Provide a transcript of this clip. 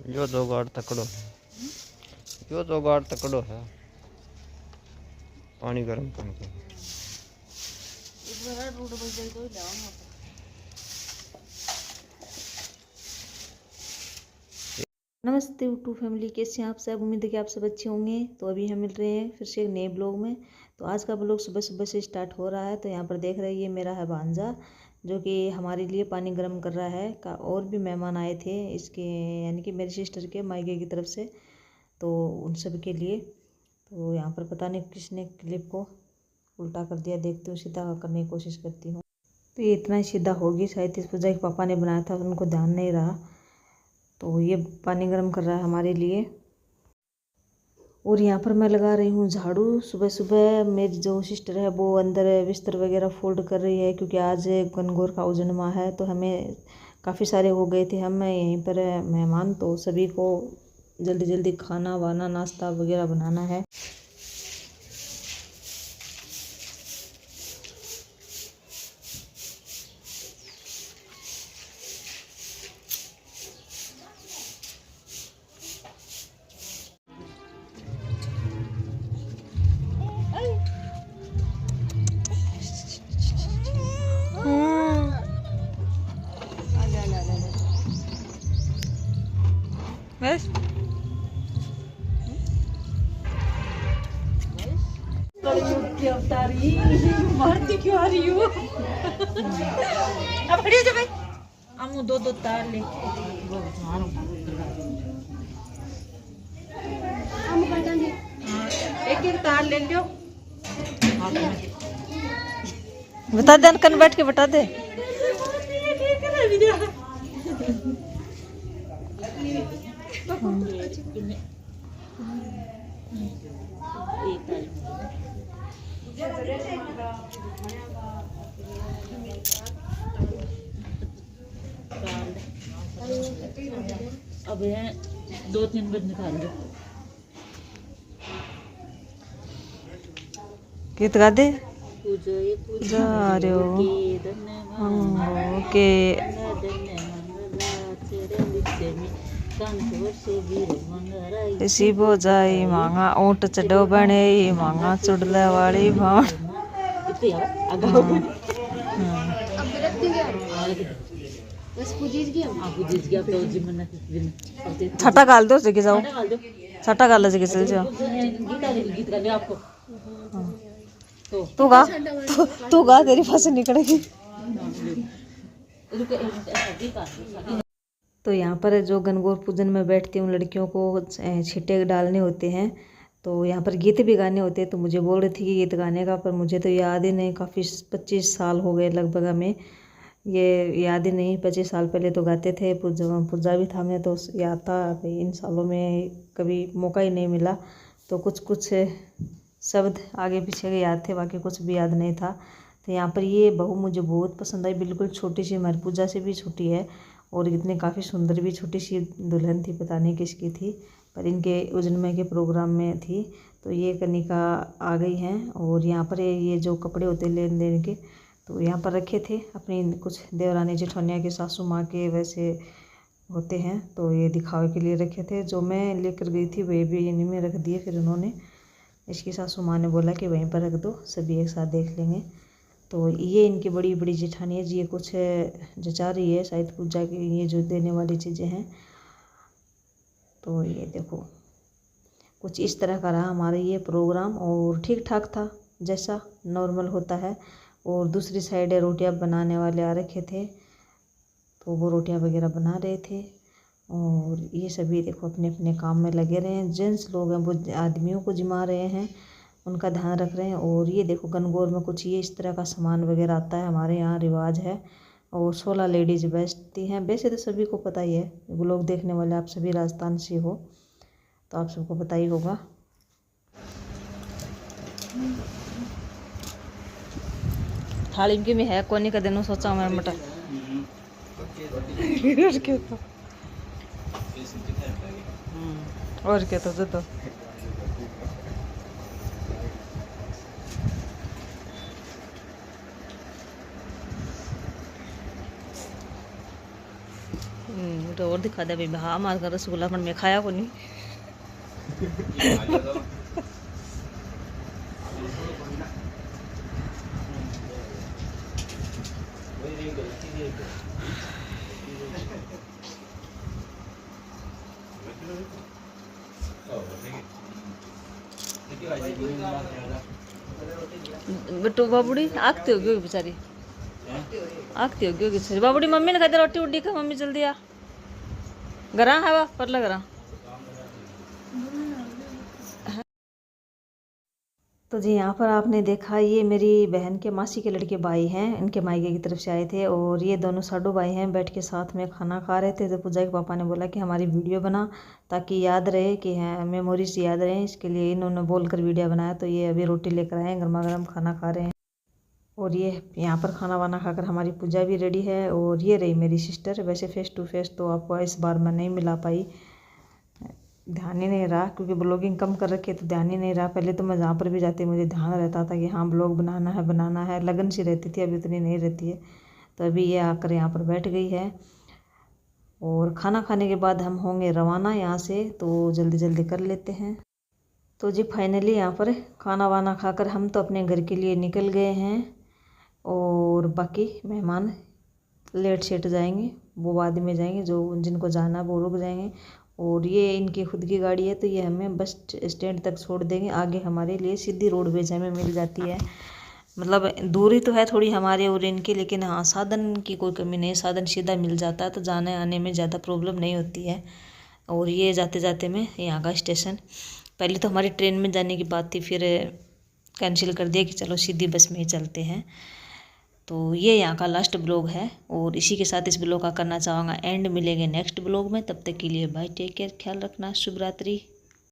यो जोगाड़ तकड़ो, यो जोगाड़ तकड़ो है। पानी गर्म करके नमस्ते यूट्यूब फैमिली, कैसे हैं आप सब। उम्मीद है कि आप सब अच्छे होंगे। तो अभी हम मिल रहे हैं फिर से एक नए ब्लॉग में। तो आज का ब्लॉग सुबह सुबह से स्टार्ट हो रहा है। तो यहाँ पर देख रहे हैं, ये मेरा है भांजा, जो कि हमारे लिए पानी गर्म कर रहा है। और भी मेहमान आए थे इसके, यानी कि मेरी सिस्टर के मायके की तरफ से, तो उन सब के लिए। तो यहाँ पर पता नहीं किसने क्लिप को उल्टा कर दिया, देखती हूँ, सीधा करने की कोशिश करती हूँ। तो ये इतना ही सीधा होगी, शायद इस पूजा के पापा ने बनाया था, उनको ध्यान नहीं रहा। तो ये पानी गर्म कर रहा है हमारे लिए। और यहाँ पर मैं लगा रही हूँ झाड़ू। सुबह सुबह मेरी जो सिस्टर है वो अंदर बिस्तर वगैरह फोल्ड कर रही है, क्योंकि आज गणगौर का उजनमा है। तो हमें काफ़ी सारे हो गए थे, हम यहीं पर मेहमान, तो सभी को जल्दी जल्दी खाना वाना नाश्ता वगैरह बनाना है। बस भारती क्यों आ रही हो? अब खड़ी हो जा भाई। हम दो दो तार ले एक एक तार ले लो। बता दे, कन बैठ के बता दे। अब है 2-3 बार निकाल दो। गीत गा दे। जा रहे हो के शिवो जाई मांगा ऊंट चढ़ो बने मांगा चुड़ले वाली भाण। छटा गाल दो जगह जाओ, छटा गाल जगह चल जाओ। तू गा, तू गा, तेरी फांसी निकलेगी। तो यहाँ पर जो गणगौर पूजन में बैठती हूँ, लड़कियों को छिट्टे डालने होते हैं, तो यहाँ पर गीत भी गाने होते हैं। तो मुझे बोल रही थी कि गीत गाने का, पर मुझे तो याद ही नहीं। काफ़ी 25 साल हो गए लगभग हमें, ये याद ही नहीं। 25 साल पहले तो गाते थे, पूजा भी था हमें, तो याद था। इन सालों में कभी मौका ही नहीं मिला, तो कुछ कुछ शब्द आगे पीछे के याद थे, बाकी कुछ भी याद नहीं था। तो यहाँ पर ये बहू मुझे बहुत पसंद आई, बिल्कुल छोटी सी, हमारी पूजा से भी छोटी है। और इतने काफ़ी सुंदर भी, छोटी सी दुल्हन थी, पता नहीं किसकी थी, पर इनके उजन्मे के प्रोग्राम में थी। तो ये कनिका आ गई हैं। और यहाँ पर ये जो कपड़े होते लेन देन के, तो यहाँ पर रखे थे अपनी कुछ देवरानी जेठानिया के, सासू माँ के वैसे होते हैं, तो ये दिखावे के लिए रखे थे। जो मैं लेकर गई थी वही भी इन्हीं में रख दिए। फिर उन्होंने, इसकी सासू माँ ने बोला कि वहीं पर रख दो, सभी एक साथ देख लेंगे। तो ये इनकी बड़ी बड़ी जेठानी है जी, ये कुछ जचा रही है शायद पूजा की, ये जो देने वाली चीज़ें हैं। तो ये देखो, कुछ इस तरह का रहा हमारा ये प्रोग्राम, और ठीक ठाक था, जैसा नॉर्मल होता है। और दूसरी साइड रोटियां बनाने वाले आ रखे थे, तो वो रोटियां वगैरह बना रहे थे। और ये सभी देखो अपने अपने काम में लगे रहे हैं। जेंट्स लोग हैं, वो आदमियों को जिमा रहे हैं, उनका ध्यान रख रहे हैं। और ये देखो गणगौर में कुछ ये इस तरह का सामान वगैरह आता है, हमारे यहाँ रिवाज है। और 16 लेडीज बैठती हैं। वैसे तो सभी को पता ही है, वो लोग देखने वाले आप सभी राजस्थान से हो, तो आप सबको पता ही होगा। थाली की में है कोनी का दिन सोचा मैं मटा और क्या, तो तो और दिखा दे भाई, हाँ मार कर रसगुल्ला पर मैं खाया को नहीं। बेटू बाबूड़ी आगती होगी बेचारी, आगती होगी बेचारी बाबूड़ी। मम्मी ने कहते रोटी उड्डी खा, मम्मी जल्दी आ, गरा है वह पर लग रहा। तो जी यहाँ पर आपने देखा, ये मेरी बहन के मासी के लड़के भाई हैं, इनके मायके की तरफ से आए थे और ये दोनों साडू भाई हैं, बैठ के साथ में खाना खा रहे थे। तो पूजा के पापा ने बोला कि हमारी वीडियो बना ताकि याद रहे, कि हैं मेमोरीज याद रहे, इसके लिए इन्होंने बोलकर वीडियो बनाया। तो ये अभी रोटी लेकर आए हैं, गर्मा गर्म खाना खा रहे हैं। और ये यहाँ पर खाना वाना खाकर हमारी पूजा भी रेडी है। और ये रही मेरी सिस्टर। वैसे फेस टू फेस तो आपको इस बार मैं नहीं मिला पाई, ध्यान ही नहीं रहा, क्योंकि ब्लॉगिंग कम कर रखी है तो ध्यान ही नहीं रहा। पहले तो मैं जहाँ पर भी जाती मुझे ध्यान रहता था कि हाँ ब्लॉग बनाना है, लगन सी रहती थी, अभी इतनी नहीं रहती है। तो अभी ये आकर यहाँ पर बैठ गई है और खाना खाने के बाद हम होंगे रवाना यहाँ से, तो जल्दी जल्दी कर लेते हैं। तो जी फाइनली यहाँ पर खाना वाना खाकर हम तो अपने घर के लिए निकल गए हैं और बाकी मेहमान लेट सेट जाएंगे, वो बाद में जाएंगे, जो जिनको जाना है वो रुक जाएंगे। और ये इनकी खुद की गाड़ी है तो ये हमें बस स्टैंड तक छोड़ देंगे, आगे हमारे लिए सीधी रोडवेज हमें मिल जाती है। मतलब दूरी तो है थोड़ी हमारे और इनकी, लेकिन हाँ साधन की कोई कमी नहीं, साधन सीधा मिल जाता है तो जाने आने में ज़्यादा प्रॉब्लम नहीं होती है। और ये जाते जाते में यहाँ का स्टेशन, पहले तो हमारी ट्रेन में जाने की बात थी, फिर कैंसिल कर दिया कि चलो सीधी बस में ही चलते हैं। तो ये यहाँ का लास्ट ब्लॉग है और इसी के साथ इस ब्लॉग का करना चाहूँगा एंड। मिलेंगे नेक्स्ट ब्लॉग में, तब तक के लिए बाय, टेक केयर, ख्याल रखना, शुभ रात्रि।